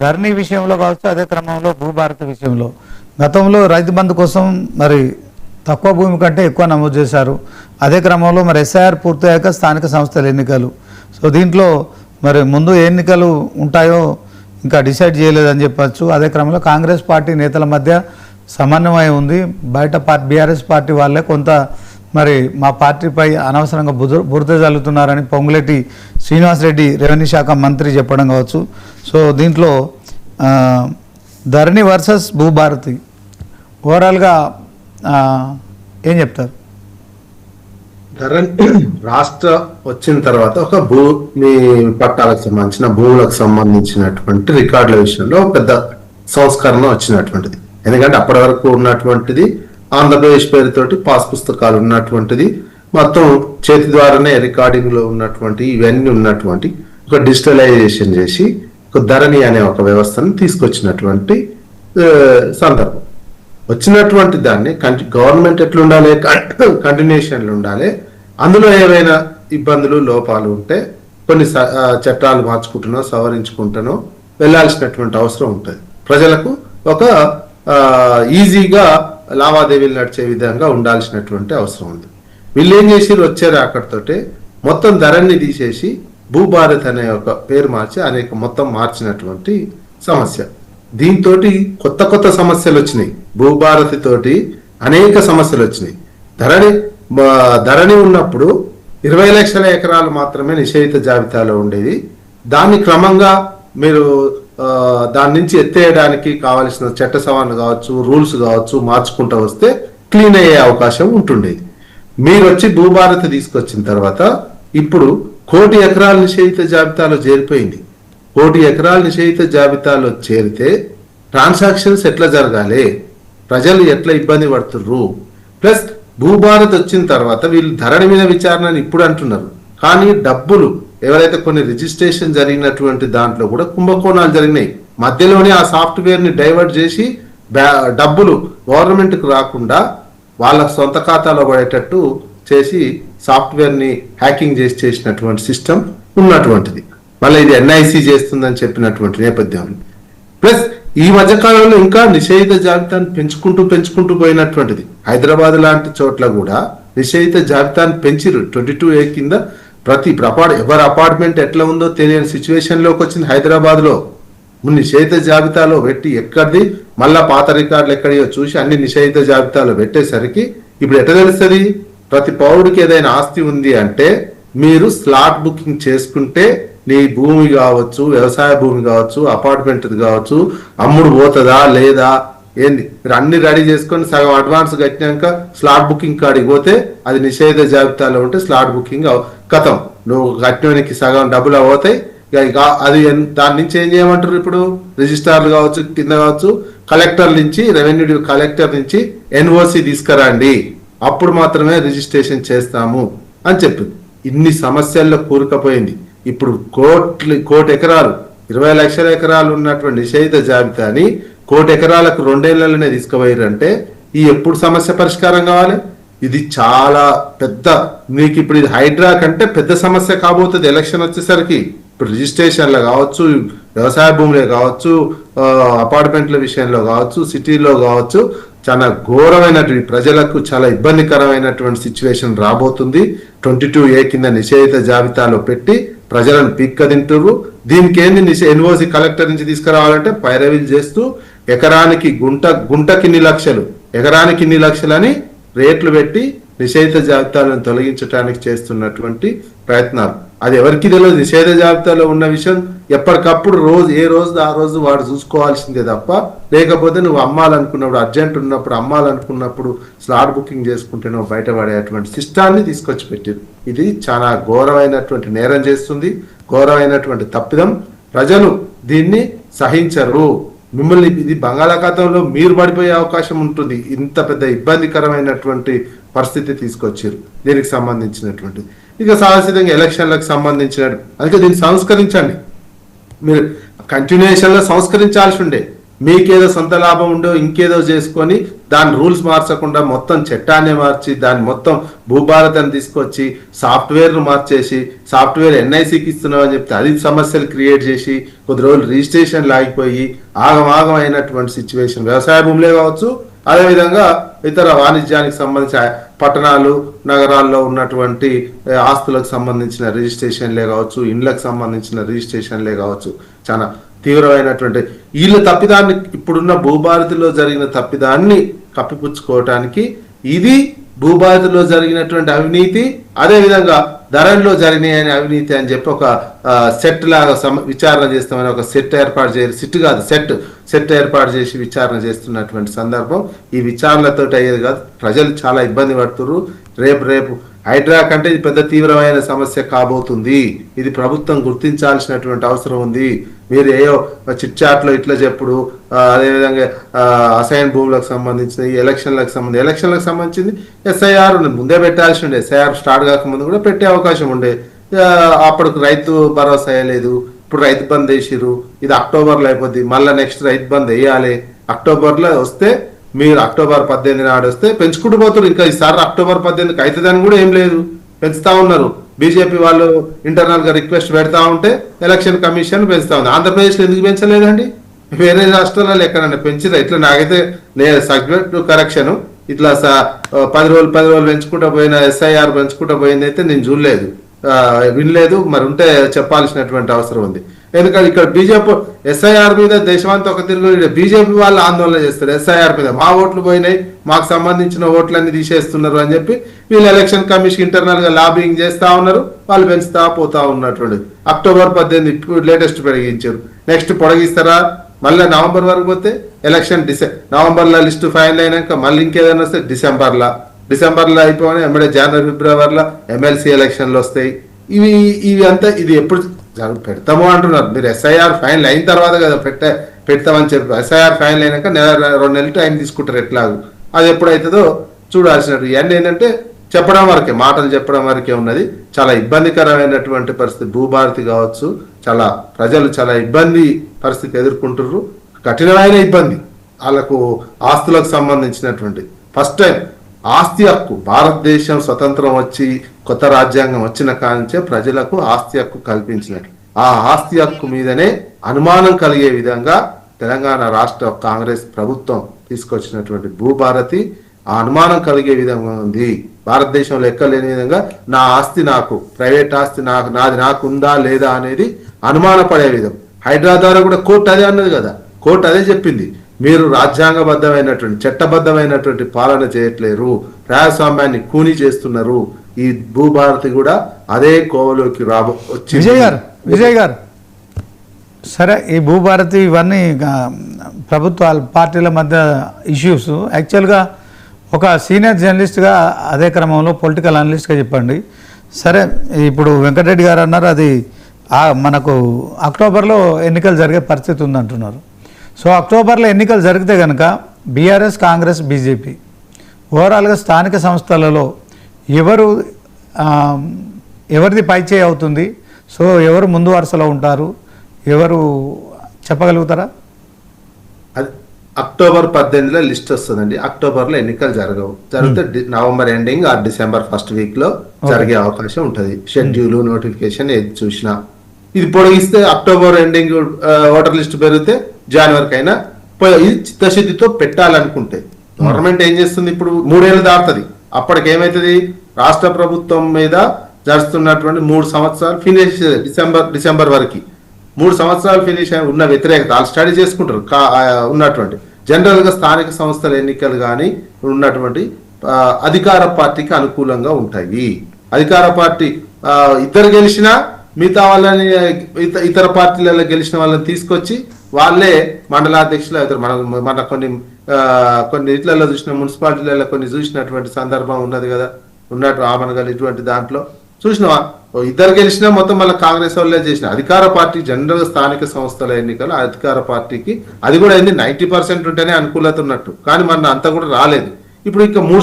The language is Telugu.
ధరణి విషయంలో కావచ్చు, అదే క్రమంలో భూభారతి విషయంలో గతంలో రైతు బంధు కోసం మరి తక్కువ భూమి కంటే ఎక్కువ నమోదు చేశారు. అదే క్రమంలో మరి ఎస్ఐఆర్ పూర్తయ్యాక స్థానిక సంస్థల ఎన్నికలు. సో దీంట్లో మరి ముందు ఏ ఎన్నికలు ఉంటాయో ఇంకా డిసైడ్ చేయలేదని చెప్పచ్చు. అదే క్రమంలో కాంగ్రెస్ పార్టీ నేతల మధ్య సమన్వయం ఉంది. బయట బీఆర్ఎస్ పార్టీ వాళ్ళే కొంత మరి మా పార్టీపై అనవసరంగా బురద జల్లుతున్నారని పొంగులేటి శ్రీనివాసరెడ్డి రెవెన్యూ శాఖ మంత్రి చెప్పడం కావచ్చు. సో దీంట్లో ధరణి వర్సెస్ భూభారతి ఓవరాల్గా ఏం చెప్తారు? రాష్ట్ర వచ్చిన తర్వాత ఒక భూమి పట్టాలకు సంబంధించిన భూములకు సంబంధించినటువంటి రికార్డుల విషయంలో పెద్ద సంస్కరణ వచ్చినటువంటిది. ఎందుకంటే అప్పటి వరకు ఉన్నటువంటిది ఆంధ్రప్రదేశ్ పేరుతోటి పాస్ పుస్తకాలు ఉన్నటువంటిది, మొత్తం చేతి ద్వారానే రికార్డింగ్ లో ఉన్నటువంటి ఇవన్నీ ఉన్నటువంటి ఒక డిజిటలైజేషన్ చేసి ఒక ధరణి అనే ఒక వ్యవస్థను తీసుకొచ్చినటువంటి సందర్భం. వచ్చినటువంటి దాన్ని గవర్నమెంట్ ఎట్లుండాలి, కంటిన్యూషన్లు ఉండాలి. అందులో ఏవైనా ఇబ్బందులు లోపాలు ఉంటే కొన్ని చట్టాలు మార్చుకుంటునో సవరించుకుంటునో వెళ్లాల్సినటువంటి అవసరం ఉంటుంది. ప్రజలకు ఒక ఈజీగా లావాదేవీలు నడిచే విధంగా ఉండాల్సినటువంటి అవసరం ఉంది. వీళ్ళు ఏం చేసిరు, వచ్చారు అక్కడితోటే మొత్తం ధరని తీసేసి భూభారత్ అనే ఒక పేరు మార్చి అనేక మొత్తం మార్చినటువంటి సమస్య. దీంతో కొత్త కొత్త సమస్యలు వచ్చినాయి. భూభారతి తోటి అనేక సమస్యలు వచ్చినాయి. ధరణి ఉన్నప్పుడు 20 లక్షల ఎకరాలు మాత్రమే నిషేధిత జాబితాలో ఉండేది. దాన్ని క్రమంగా మీరు దాని నుంచి ఎత్తేయడానికి కావలసిన చట్ట సవరణ కావచ్చు, రూల్స్ కావచ్చు మార్చుకుంటూ వస్తే క్లీన్ అయ్యే అవకాశం ఉంటుండేది. మీరు వచ్చి భూభారతి తీసుకొచ్చిన తర్వాత ఇప్పుడు 1 కోటి ఎకరాల నిషేధిత జాబితాలో చేరిపోయింది. 1 కోటి ఎకరాల నిషేధిత జాబితాలో చేరితే ట్రాన్సాక్షన్స్ ఎట్లా జరగాలి, ప్రజలు ఎట్లా ఇబ్బంది పడుతుర్రు. ప్లస్ భూభారత్ వచ్చిన తర్వాత వీళ్ళు ధరణి మీద విచారణని ఇప్పుడు అంటున్నారు, కానీ డబ్బులు ఎవరైతే కొన్ని రిజిస్ట్రేషన్ జరిగినటువంటి దాంట్లో కూడా కుంభకోణాలు జరిగినాయి. మధ్యలోనే ఆ సాఫ్ట్వేర్ ని డైవర్ట్ చేసి డబ్బులు గవర్నమెంట్ కు రాకుండా వాళ్ళ సొంత ఖాతాలో పడేటట్టు చేసి సాఫ్ట్వేర్ ని హ్యాకింగ్ చేసినటువంటి సిస్టమ్ ఉన్నటువంటిది. మళ్ళీ ఇది ఎన్ఐసి చేస్తుందని చెప్పినటువంటి నేపథ్యంలో ప్లస్ ఈ మధ్యకాలంలో ఇంకా నిషేధిత జాబితాను పెంచుకుంటూ పోయినటువంటిది. హైదరాబాద్ లాంటి చోట్ల కూడా నిషేధిత జాబితాను పెంచిరు. 22A కింద ఎవరి అపార్ట్మెంట్ ఎట్లా ఉందో తెలియని సిచ్యువేషన్ లోకి వచ్చింది. హైదరాబాద్ లో నిషేధిత జాబితాలో పెట్టి ఎక్కడిది మళ్ళా పాత రికార్డులు ఎక్కడియో చూసి అన్ని నిషేధిత జాబితాలో పెట్టేసరికి ఇప్పుడు ఎట్లా తెలుస్తుంది, ప్రతి పౌరుడికి ఏదైనా ఆస్తి ఉంది అంటే మీరు స్లాట్ బుకింగ్ చేసుకుంటే నీ భూమి కావచ్చు, వ్యవసాయ భూమి కావచ్చు, అపార్ట్మెంట్ కావచ్చు, అమ్ముడు పోతుందా లేదా ఏంది, మీరు అన్ని రెడీ చేసుకొని సగం అడ్వాన్స్ కట్టినాక స్లాట్ బుకింగ్ కాడికి పోతే అది నిషేధిత జాబితాలో ఉంటే స్లాట్ బుకింగ్ కథం, నువ్వు కట్టినకి సగం డబ్బులు అవుతాయి. అది దాని నుంచి ఏం చేయమంటారు, ఇప్పుడు రిజిస్ట్రార్లు కావచ్చు, కింద కావచ్చు, కలెక్టర్ నుంచి రెవెన్యూ కలెక్టర్ నుంచి ఎన్ఓసి తీసుకురండి, అప్పుడు మాత్రమే రిజిస్ట్రేషన్ చేస్తాము అని చెప్పింది. ఇన్ని సమస్యల్లో కూరుకుపోయింది. ఇప్పుడు 1 కోటి ఎకరాలు 20 లక్షల ఎకరాలు ఉన్నటువంటి నిషేధిత జాబితాని 1 కోటి ఎకరాలకు 2 ఏళ్లలోనే తీసుకుపోయారంటే ఈ ఎప్పుడు సమస్య పరిష్కారం కావాలి? ఇది చాలా పెద్ద, మీకు ఇప్పుడు ఇది హైడ్రా కంటే పెద్ద సమస్య కాబోతుంది ఎలక్షన్ వచ్చేసరికి. ఇప్పుడు రిజిస్ట్రేషన్లో కావచ్చు, వ్యవసాయ భూములే కావచ్చు, అపార్ట్మెంట్ల విషయంలో కావచ్చు, సిటీలో కావచ్చు, చాలా ఘోరమైనటువంటి ప్రజలకు చాలా ఇబ్బందికరమైనటువంటి సిచ్యువేషన్ రాబోతుంది. 22A కింద నిషేధిత జాబితాలో పెట్టి ప్రజలను పిక్కదింటురు. దీనికి ఏంది ఎన్ఓసి కలెక్టర్ నుంచి తీసుకురావాలంటే పైరవీలు చేస్తూ ఎకరానికి గుంటకి ఇన్ని లక్షలు, ఎకరానికి ఇన్ని లక్షలు అని రేట్లు పెట్టి నిషేధిత జాబితాలను తొలగించడానికి చేస్తున్నటువంటి ప్రయత్నాలు. అది ఎవరికి తెలియదు. నిషేధ జాబితాలో ఉన్న విషయం ఎప్పటికప్పుడు ఏ రోజు ఆ రోజు వాడు చూసుకోవాల్సిందే తప్ప, లేకపోతే నువ్వు అమ్మాలనుకున్నప్పుడు, అర్జెంట్ ఉన్నప్పుడు అమ్మాలనుకున్నప్పుడు స్లాట్ బుకింగ్ చేసుకుంటే నువ్వు బయటపడేటువంటి సిస్టాన్ని తీసుకొచ్చి పెట్టారు. ఇది చాలా ఘోరమైనటువంటి నేరం చేస్తుంది, ఘోరమైనటువంటి తప్పిదం. ప్రజలు దీన్ని సహించరు. మిమ్మల్ని ఇది బంగాళాఖాతంలో మీరు పడిపోయే అవకాశం ఉంటుంది. ఇంత పెద్ద ఇబ్బందికరమైనటువంటి పరిస్థితి తీసుకొచ్చారు దీనికి సంబంధించినటువంటి. ఇక సహజంగా ఎలక్షన్లకు సంబంధించిన అందుకే దీన్ని సంస్కరించండి. మీరు కంటిన్యూషన్లో సంస్కరించాల్సి ఉండే. మీకేదో సొంత లాభం ఉండో ఇంకేదో చేసుకొని దాని రూల్స్ మార్చకుండా మొత్తం చట్టాన్ని మార్చి దాన్ని మొత్తం భూభారతాన్ని తీసుకొచ్చి సాఫ్ట్వేర్ మార్చేసి సాఫ్ట్వేర్ ఎన్ఐసికి ఇస్తున్నామని చెప్తే అది సమస్యలు క్రియేట్ చేసి కొద్ది రోజులు రిజిస్ట్రేషన్ లాగిపోయి ఆగమాగం అయినటువంటి సిచ్యువేషన్ వ్యవసాయ భూములే కావచ్చు, అదేవిధంగా ఇతర వాణిజ్యానికి సంబంధించిన పట్టణాలు నగరాల్లో ఉన్నటువంటి ఆస్తులకు సంబంధించిన రిజిస్ట్రేషన్లే కావచ్చు, ఇండ్లకు సంబంధించిన రిజిస్ట్రేషన్లే కావచ్చు, చాలా తీవ్రమైనటువంటి వీళ్ళ తప్పిదాన్ని ఇప్పుడున్న భూభారతిలో జరిగిన తప్పిదాన్ని కప్పిపుచ్చుకోవటానికి ఇది భూభారతిలో జరిగినటువంటి అవినీతి, అదేవిధంగా ధరణిలో జరిగిన అవినీతి అని చెప్పి ఒక సెట్ లాగా విచారణ చేస్తామని ఒక సెట్ ఏర్పాటు చేయాలి, సిట్ కాదు సెట్ ఏర్పాటు చేసి విచారణ చేస్తున్నటువంటి సందర్భం. ఈ విచారణలతో అయ్యేది కాదు, ప్రజలు చాలా ఇబ్బంది పడుతున్నారు. రేపు హైడ్రా కంటే ఇది పెద్ద తీవ్రమైన సమస్య కాబోతుంది. ఇది ప్రభుత్వం గుర్తించాల్సినటువంటి అవసరం ఉంది. మీరు ఏయో చిట్ చాట్లో ఇట్లా చెప్పుడు, అదేవిధంగా అసైన్ భూములకు సంబంధించిన ఎలక్షన్లకు సంబంధించింది ఎస్ఐఆర్ ముందే పెట్టాల్సి ఉండే, ఎస్ఐఆర్ స్టార్ట్ కాకముందు కూడా పెట్టే అవకాశం ఉండే. అప్పటికి రైతు భరోసా వేయలేదు, ఇప్పుడు రైతు బంద్ వేసిర్రు, ఇది అక్టోబర్లో అయిపోద్ది, మళ్ళీ నెక్స్ట్ రైతు బంద్ వేయాలి. అక్టోబర్లో వస్తే మీరు అక్టోబర్ 18 నాడు వస్తే పెంచుకుంటూ పోతారు. ఇంకా ఈసారి అక్టోబర్ 18కి అవుతుందని కూడా ఏం లేదు, పెంచుతా ఉన్నారు. బీజేపీ వాళ్ళు ఇంటర్నల్ గా రిక్వెస్ట్ పెడతా ఉంటే ఎలక్షన్ కమిషన్ పెంచుతా ఉంది. ఆంధ్రప్రదేశ్లో ఎందుకు పెంచలేదండి? వేరే రాష్ట్రాలలో ఎక్కడన్నా పెంచిరా? ఇట్లా నాకైతే సబ్జెక్ట్ కరెక్షన్ ఇట్లా 10 రోజులు పెంచుకుంటూ పోయిన ఎస్ఐఆర్ పెంచుకుంటూ పోయింది అయితే నేను చూడలేదు, వినలేదు. మరి ఉంటే చెప్పాల్సినటువంటి అవసరం ఉంది. ఎందుకంటే ఇక్కడ బీజేపీ ఎస్ఐఆర్ మీద దేశమంతా ఒక తిరుగు బీజేపీ వాళ్ళు ఆందోళన చేస్తారు. ఎస్ఐఆర్ మీద మా ఓట్లు పోయినాయి, మాకు సంబంధించిన ఓట్లన్నీ తీసేస్తున్నారు అని చెప్పి వీళ్ళు ఎలక్షన్ కమిషన్ ఇంటర్నల్ గా లాబింగ్ చేస్తా ఉన్నారు. వాళ్ళు పెంచుతా పోతా ఉన్నటువంటి అక్టోబర్ 18 ఇప్పుడు లేటెస్ట్ పెరిగించారు. నెక్స్ట్ పొడిగిస్తారా? మళ్ళీ నవంబర్ వరకు పోతే ఎలక్షన్ నవంబర్లో లిస్టు ఫైనల్ అయినాక మళ్ళీ ఇంకేదైనా వస్తే డిసెంబర్లో అయిపోయి ఎమ్మడే జనవరి ఫిబ్రవరిలో ఎమ్మెల్సీ ఎలక్షన్లు వస్తాయి. ఇవి అంతా ఇది ఎప్పుడు పెడతాము అంటున్నారు. మీరు ఎస్ఐఆర్ ఫైనల్ అయిన తర్వాత కదా పెడతామని చెప్పి ఎస్ఐఆర్ ఫైనల్ అయినాక 2 నెలలు టైం తీసుకుంటారు. ఎట్లాగూ అది ఎప్పుడైతుందో చూడాల్సినట్టు. ఇవన్నీ ఏంటంటే చెప్పడం వరకే, మాటలు చెప్పడం వరకే ఉన్నది. చాలా ఇబ్బందికరమైనటువంటి పరిస్థితి. భూభారతి కావచ్చు, చాలా ప్రజలు చాలా ఇబ్బంది పరిస్థితి ఎదుర్కొంటున్నారు. కఠినమైన ఇబ్బంది వాళ్ళకు ఆస్తులకు సంబంధించినటువంటి. ఫస్ట్ టైం ఆస్తి హక్కు, భారతదేశం స్వతంత్రం వచ్చి కొత్త రాజ్యాంగం వచ్చిన కానించే ప్రజలకు ఆస్తి హక్కు కల్పించినట్లు. ఆ ఆస్తి హక్కు మీదనే అనుమానం కలిగే విధంగా తెలంగాణ రాష్ట్ర కాంగ్రెస్ ప్రభుత్వం తీసుకొచ్చినటువంటి భూభారతి ఆ అనుమానం కలిగే విధంగా ఉంది. భారతదేశంలో ఎక్కలేని విధంగా నా ఆస్తి నాకు, ప్రైవేట్ ఆస్తి నాది నాకు ఉందా లేదా అనేది అనుమానపడే విధం. హైడ్రా ద్వారా కూడా కోర్టు అదే అన్నది కదా, కోర్టు అదే చెప్పింది. మీరు రాజ్యాంగబద్ధమైనటువంటి చట్టబద్ధమైనటువంటి పాలన చేయట్లేరు, ప్రజాస్వామ్యాన్ని కూని చేస్తున్నారు. ఈ భూభారతి కూడా అదే కోవలోకి వచ్చి. విజయ్ గారు సరే, ఈ భూభారతి ఇవన్నీ ప్రభుత్వాల పార్టీల మధ్య ఇష్యూస్. యాక్చువల్గా ఒక సీనియర్ జర్నలిస్ట్గా అదే క్రమంలో పొలిటికల్ అనలిస్ట్గా చెప్పండి. సరే, ఇప్పుడు వెంకటరెడ్డి గారు అన్నారు అది మనకు అక్టోబర్లో ఎన్నికలు జరిగే పరిస్థితి ఉందంటున్నారు. సో అక్టోబర్లో ఎన్నికలు జరిగితే కనుక బీఆర్ఎస్, కాంగ్రెస్, బీజేపీ ఓవరాల్గా స్థానిక సంస్థలలో ఎవరిది పైచేయి అవుతుంది? సో ఎవరు ముందు వరుసలో ఉంటారు, ఎవరు చెప్పగలుగుతారా? అది అక్టోబర్ 18లో లిస్ట్ వస్తుందండి. అక్టోబర్లో ఎన్నికలు జరిగితే నవంబర్ ఎండింగ్ ఆ డిసెంబర్ ఫస్ట్ వీక్ లో జరిగే అవకాశం ఉంటుంది. షెడ్యూల్, నోటిఫికేషన్ ఏది చూసినా ఇది పొడిగిస్తే అక్టోబర్ ఎండింగ్ ఓటర్ లిస్ట్ పెరిగితే జనవరికి అయినా ఇది చిత్తశుద్ధితో పెట్టాలనుకుంటే గవర్నమెంట్ ఏం చేస్తుంది, ఇప్పుడు 3 ఏళ్ళు దాటుతుంది. అప్పటికేమైతుంది, రాష్ట్ర ప్రభుత్వం మీద జరుస్తున్నటువంటి 3 సంవత్సరాలు ఫినిష్ డిసెంబర్ వరకు 3 సంవత్సరాలు ఫినిష్ ఉన్న వ్యతిరేకత వాళ్ళు స్టడీ చేసుకుంటారు. ఉన్నటువంటి జనరల్ గా స్థానిక సంస్థల ఎన్నికలు కానీ ఉన్నటువంటి అధికార పార్టీకి అనుకూలంగా ఉంటాయి. అధికార పార్టీ ఇద్దరు గెలిచినా మిగతా వాళ్ళని ఇతర పార్టీలలో గెలిచిన వాళ్ళని తీసుకొచ్చి వాళ్ళే మండలాధ్యక్షులు అవుతారు. మన కొన్ని ఇట్లలో చూసిన మున్సిపాలిటీలలో కొన్ని చూసినటువంటి సందర్భం ఉన్నది కదా, ఉన్నట్టు ఆమనగల్ ఇటువంటి దాంట్లో చూసినవా, ఇద్దరు గెలిచినా మొత్తం మళ్ళీ కాంగ్రెస్ వాళ్ళే చేసిన. అధికార పార్టీ జనరల్ స్థానిక సంస్థల ఎన్నికలు అధికార పార్టీకి అది కూడా ఏంది 90% ఉంటేనే అనుకూలత ఉన్నట్టు, కానీ మన అంతా కూడా రాలేదు. ఇప్పుడు ఇంకా 3